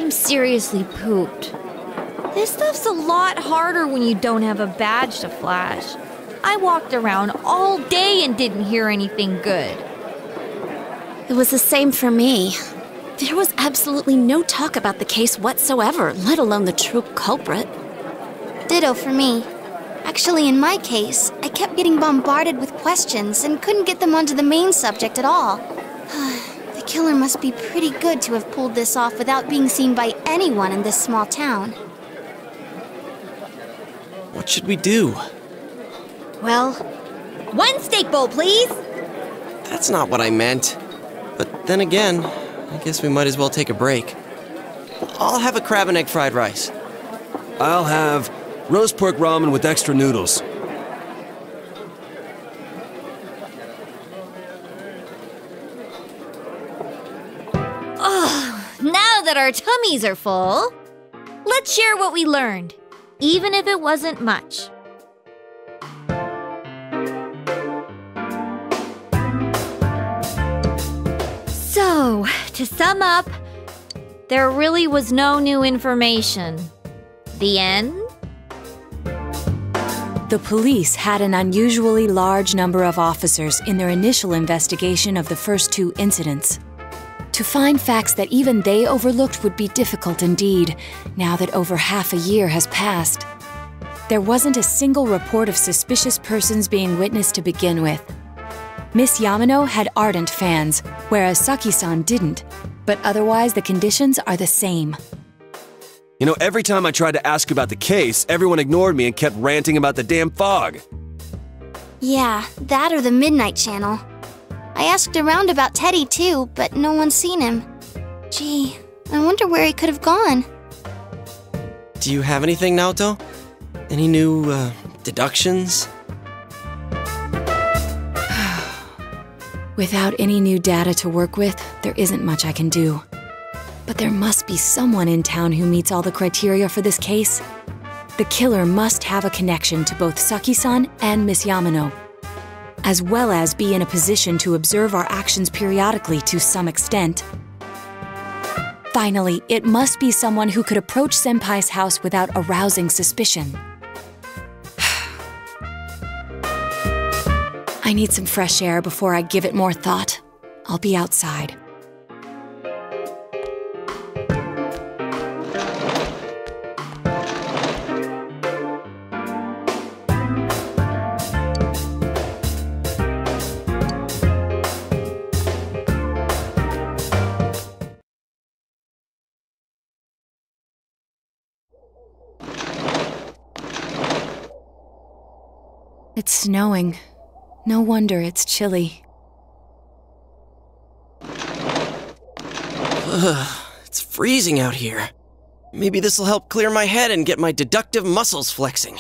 I'm seriously pooped. This stuff's a lot harder when you don't have a badge to flash. I walked around all day and didn't hear anything good. It was the same for me. There was absolutely no talk about the case whatsoever, let alone the true culprit. Ditto for me. Actually, in my case, I kept getting bombarded with questions and couldn't get them onto the main subject at all. The killer must be pretty good to have pulled this off without being seen by anyone in this small town. What should we do? Well, 1 steak bowl, please. That's not what I meant. But then again, I guess we might as well take a break. I'll have a crab and egg fried rice. I'll have roast pork ramen with extra noodles. Now that our tummies are full, let's share what we learned, even if it wasn't much. So, to sum up, there really was no new information. The end? The police had an unusually large number of officers in their initial investigation of the first 2 incidents. To find facts that even they overlooked would be difficult indeed, now that over half a year has passed. There wasn't a single report of suspicious persons being witnessed to begin with. Miss Yamano had ardent fans, whereas Saki-san didn't, but otherwise the conditions are the same. You know, every time I tried to ask about the case, everyone ignored me and kept ranting about the damn fog. Yeah, that or the Midnight Channel. I asked around about Teddy too, but no one's seen him. Gee, I wonder where he could have gone. Do you have anything, Naoto? Any new, deductions? Without any new data to work with, there isn't much I can do. But there must be someone in town who meets all the criteria for this case. The killer must have a connection to both Saki-san and Miss Yamano, as well as be in a position to observe our actions periodically to some extent. Finally, it must be someone who could approach Senpai's house without arousing suspicion. I need some fresh air before I give it more thought. I'll be outside. It's snowing. No wonder it's chilly. It's freezing out here. Maybe this'll help clear my head and get my deductive muscles flexing.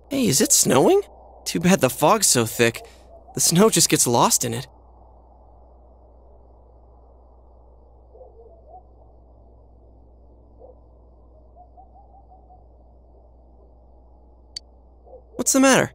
Hey, is it snowing? Too bad the fog's so thick. The snow just gets lost in it. What's the matter?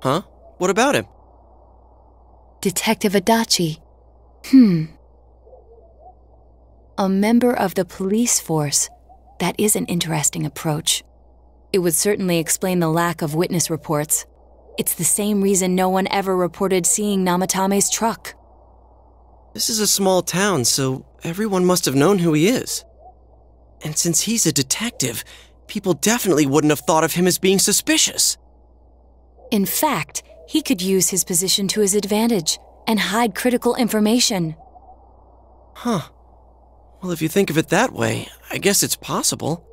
Huh? What about him? Detective Adachi. A member of the police force. That is an interesting approach. It would certainly explain the lack of witness reports. It's the same reason no one ever reported seeing Namatame's truck. This is a small town, so everyone must have known who he is. And since he's a detective, people definitely wouldn't have thought of him as being suspicious. In fact, he could use his position to his advantage and hide critical information. Huh. Well, if you think of it that way, I guess it's possible.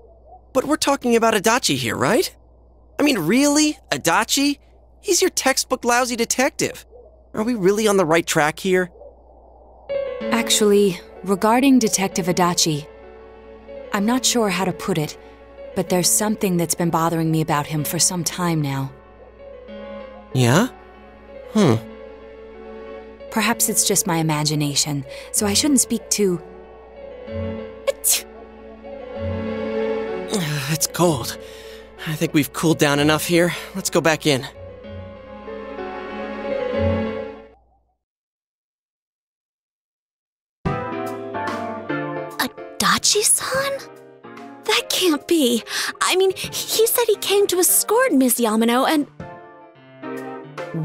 But we're talking about Adachi here, right? I mean, really? Adachi? He's your textbook lousy detective. Are we really on the right track here? Actually, regarding Detective Adachi, I'm not sure how to put it, but there's something that's been bothering me about him for some time now. Yeah? Perhaps it's just my imagination, so I shouldn't speak too... It's cold. I think we've cooled down enough here. Let's go back in. Adachi-san? That can't be. I mean, he said he came to escort Ms. Yamano and...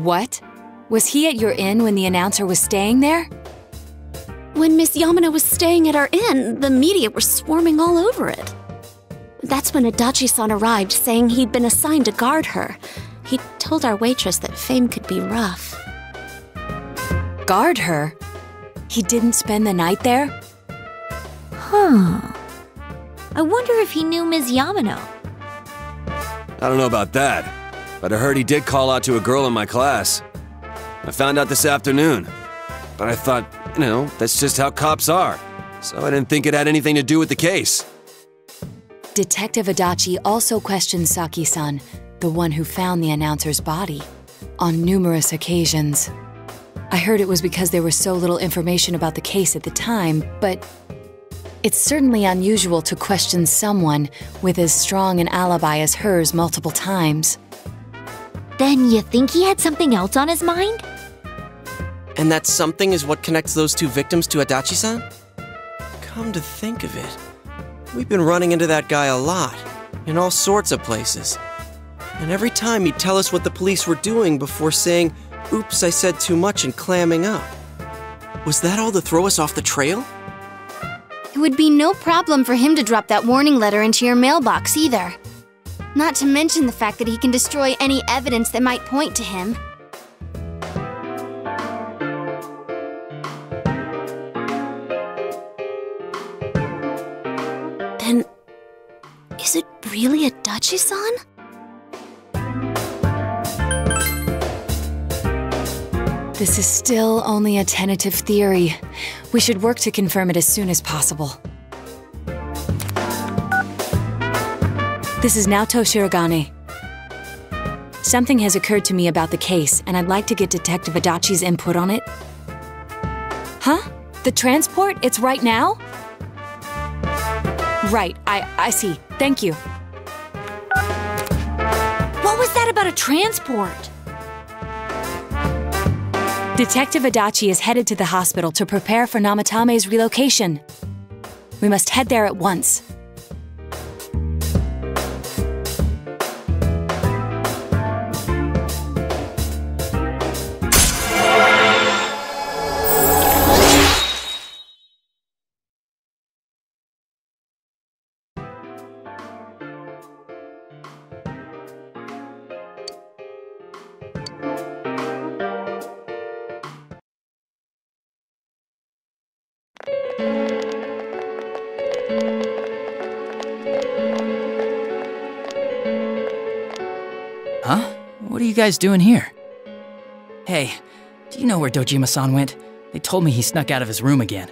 What? Was he at your inn when the announcer was staying there? When Ms. Yamano was staying at our inn, the media were swarming all over it. That's when Adachi-san arrived, saying he'd been assigned to guard her. He told our waitress that fame could be rough. Guard her? He didn't spend the night there? Huh. I wonder if he knew Ms. Yamano. I don't know about that, but I heard he did call out to a girl in my class. I found out this afternoon, but I thought, that's just how cops are, so I didn't think it had anything to do with the case. Detective Adachi also questioned Saki-san, the one who found the announcer's body, on numerous occasions. I heard it was because there was so little information about the case at the time, but it's certainly unusual to question someone with as strong an alibi as hers multiple times. Then you think he had something else on his mind? And that something is what connects those two victims to Adachi-san? Come to think of it, we've been running into that guy a lot, in all sorts of places. And every time he'd tell us what the police were doing before saying, "Oops, I said too much," and clamming up. Was that all to throw us off the trail? It would be no problem for him to drop that warning letter into your mailbox either. Not to mention the fact that he can destroy any evidence that might point to him. Then, is it really Adachi-san? This is still only a tentative theory. We should work to confirm it as soon as possible. This is Naoto Shirogane. Something has occurred to me about the case, and I'd like to get Detective Adachi's input on it. Huh? The transport? It's right now? Right, I see. Thank you. What was that about a transport? Detective Adachi is headed to the hospital to prepare for Namatame's relocation. We must head there at once. Huh? What are you guys doing here? Hey, do you know where Dojima-san went? They told me he snuck out of his room again.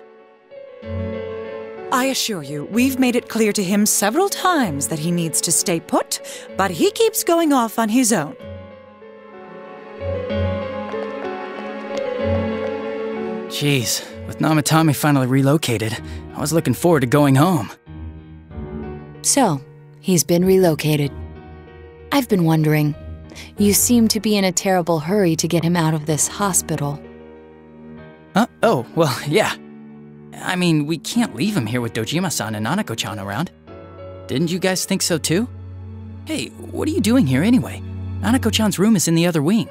I assure you, we've made it clear to him several times that he needs to stay put, but he keeps going off on his own. Jeez, with Namatame finally relocated, I was looking forward to going home. So, he's been relocated. I've been wondering, You seem to be in a terrible hurry to get him out of this hospital. Huh? Oh, well, yeah. I mean, we can't leave him here with Dojima-san and Nanako-chan around. Didn't you guys think so too? Hey, what are you doing here anyway? Nanako-chan's room is in the other wing.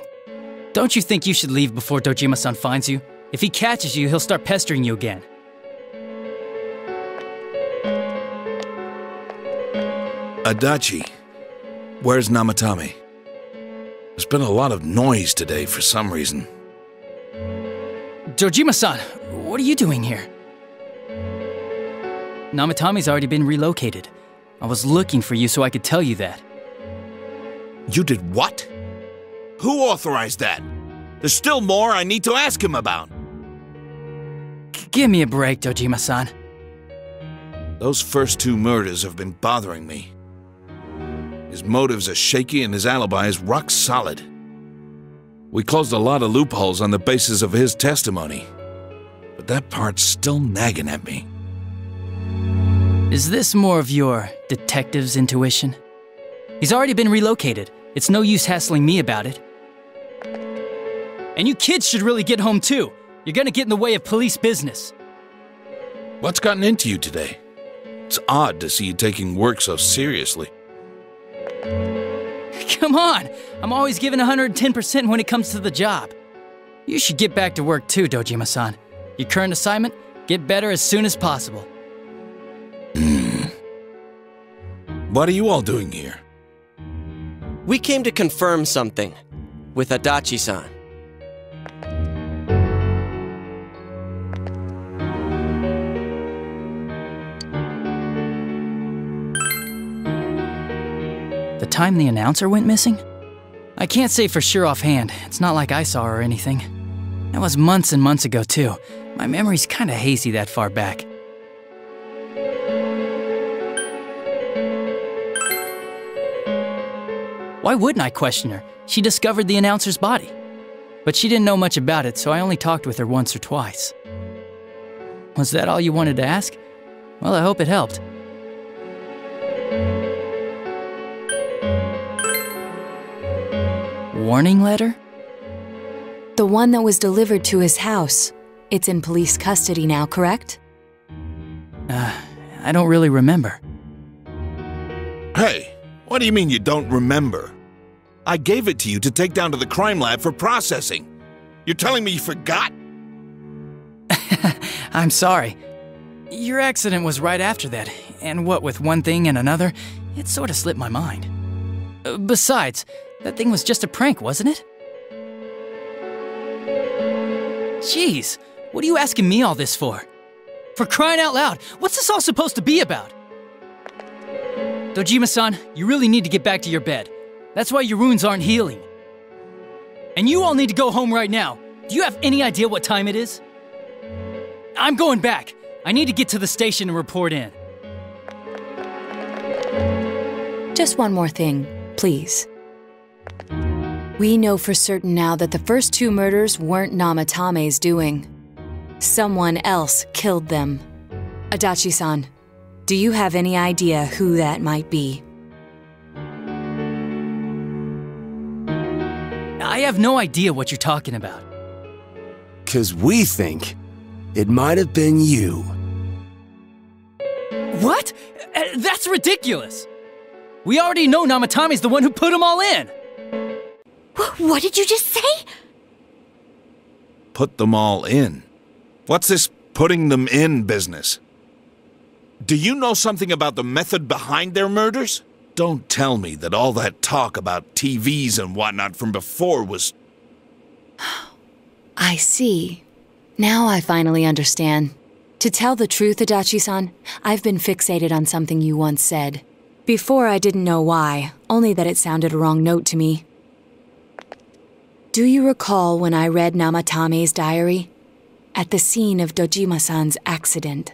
Don't you think you should leave before Dojima-san finds you? If he catches you, he'll start pestering you again. Adachi, where's Namatame? There's been a lot of noise today for some reason. Dojima-san, what are you doing here? Namatame's already been relocated. I was looking for you so I could tell you that. You did what? Who authorized that? There's still more I need to ask him about. Give me a break, Dojima-san. Those first 2 murders have been bothering me. His motives are shaky and his alibi is rock solid. We closed a lot of loopholes on the basis of his testimony, but that part's still nagging at me. Is this more of your detective's intuition? He's already been relocated. It's no use hassling me about it. And you kids should really get home too. You're gonna get in the way of police business. What's gotten into you today? It's odd to see you taking work so seriously. Come on! I'm always giving 110% when it comes to the job. You should get back to work too, Dojima-san. Your current assignment? Get better as soon as possible. What are you all doing here? We came to confirm something with Adachi-san. The time the announcer went missing? I can't say for sure offhand. It's not like I saw her or anything. That was months and months ago, too. My memory's kinda hazy that far back. Why wouldn't I question her? She discovered the announcer's body. But she didn't know much about it, so I only talked with her once or twice. Was that all you wanted to ask? Well, I hope it helped. Warning letter? The one that was delivered to his house. It's in police custody now, correct? I don't really remember. Hey, what do you mean you don't remember? I gave it to you to take down to the crime lab for processing. You're telling me you forgot? I'm sorry. Your accident was right after that, and what with one thing and another, it sort of slipped my mind. Besides, that thing was just a prank, wasn't it? Jeez, what are you asking me all this for? For crying out loud, what's this all supposed to be about? Dojima-san, you really need to get back to your bed. That's why your wounds aren't healing. And you all need to go home right now. Do you have any idea what time it is? I'm going back. I need to get to the station and report in. Just one more thing, please. We know for certain now that the first 2 murders weren't Namatame's doing. Someone else killed them. Adachi-san, do you have any idea who that might be? I have no idea what you're talking about. 'Cause we think it might have been you. What? That's ridiculous! We already know Namatame's the one who put them all in! What did you just say? Put them all in? What's this putting them in business? Do you know something about the method behind their murders? Don't tell me that all that talk about TVs and whatnot from before was... I see. Now I finally understand. To tell the truth, Adachi-san, I've been fixated on something you once said. Before I didn't know why, only that it sounded a wrong note to me. Do you recall when I read Namatame's diary? At the scene of Dojima-san's accident.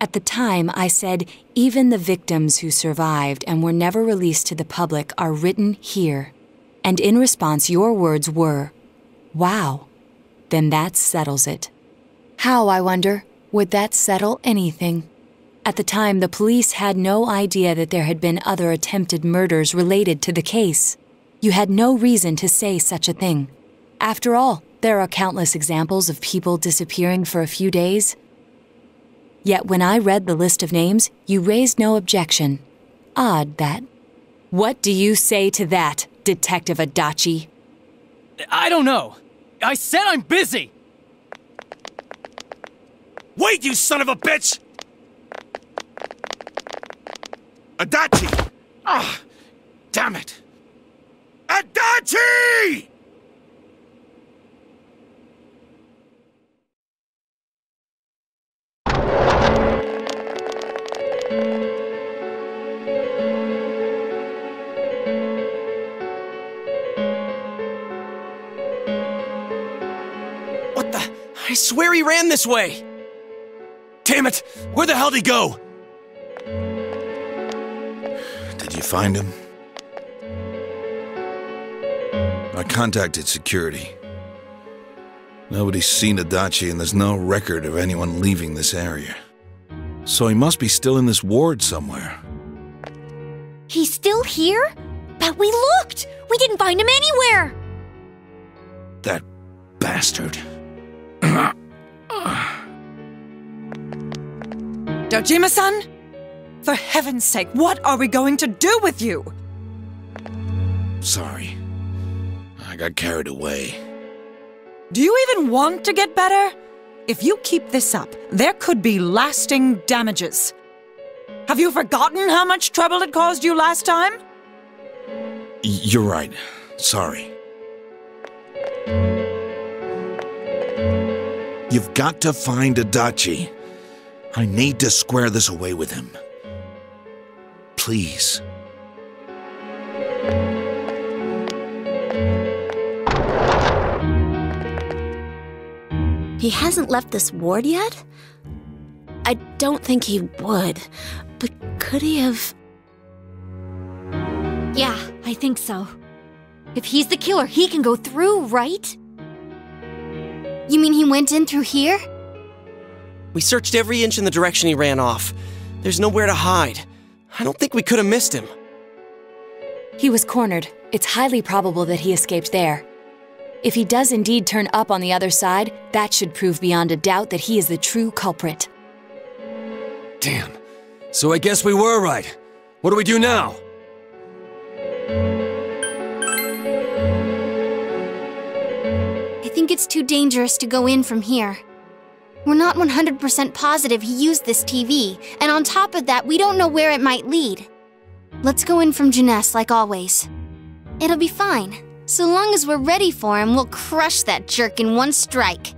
At the time, I said, even the victims who survived and were never released to the public are written here. And in response, your words were, wow, then that settles it. How, I wonder, would that settle anything? At the time, the police had no idea that there had been other attempted murders related to the case. You had no reason to say such a thing. After all, there are countless examples of people disappearing for a few days. Yet when I read the list of names, you raised no objection. Odd, that. What do you say to that, Detective Adachi? I don't know. I said I'm busy! Wait, you son of a bitch! Adachi! Ah! Damn it! Adachi! What the? I swear he ran this way! Damn it! Where the hell did he go? Did you find him? I contacted security. Nobody's seen Adachi and there's no record of anyone leaving this area. So he must be still in this ward somewhere. He's still here? But we looked! We didn't find him anywhere! That bastard. Dojima-san? For heaven's sake, what are we going to do with you? Sorry. I got carried away. Do you even want to get better? If you keep this up, there could be lasting damages. Have you forgotten how much trouble it caused you last time? You're right. Sorry. You've got to find Adachi. I need to square this away with him. Please. He hasn't left this ward yet? I don't think he would, but could he have... Yeah, I think so. If he's the killer, he can go through, right? You mean he went in through here? We searched every inch in the direction he ran off. There's nowhere to hide. I don't think we could have missed him. He was cornered. It's highly probable that he escaped there. If he does indeed turn up on the other side, that should prove beyond a doubt that he is the true culprit. Damn. So I guess we were right. What do we do now? I think it's too dangerous to go in from here. We're not 100% positive he used this TV, and on top of that, we don't know where it might lead. Let's go in from Jeunesse like always. It'll be fine. So long as we're ready for him, we'll crush that jerk in one strike.